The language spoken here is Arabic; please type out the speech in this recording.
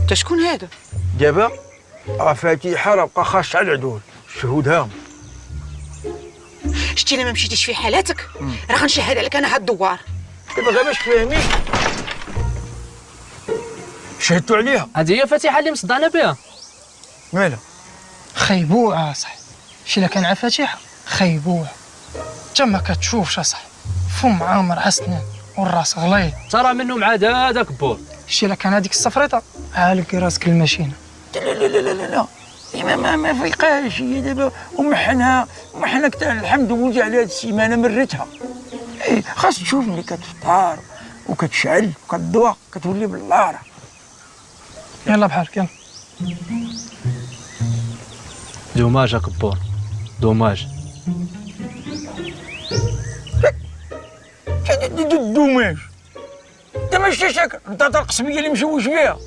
انت شكون هذا؟ دابا راه فاتحه، راه بقى خاص على العدول، الشهود هاهم. شتي الا ما مشيتيش في حالاتك راه غنشهد عليك انا هاد الدوار. دابا غير باش تفهمي، شهدتوا عليها. هذه هي فاتحه اللي مصدعنا بها. مالها؟ خيبوعه اصاحبي، شي الا كان على فاتحه خيبوعه. انت ما كتشوفش اصاحبي، فم عامر عسنان والراس غليظ. ترى منهم عاد هذاك بور. شي الا كان هذيك الصفريطه عالق راسك الماشينه. لا لا لا لا لا ما فيقاش هي دابا، ومحنها الحمد لله على هاد السيمانه مرتها. ايه خاص تشوف ملي كتفطر وكتشعل وكتضوى كتولي باللاره. يلا بحالك يلا. دوماج كبور، دوماج. دوماج انت ما شفتيش البطاطا القصبيه اللي مشوش بها؟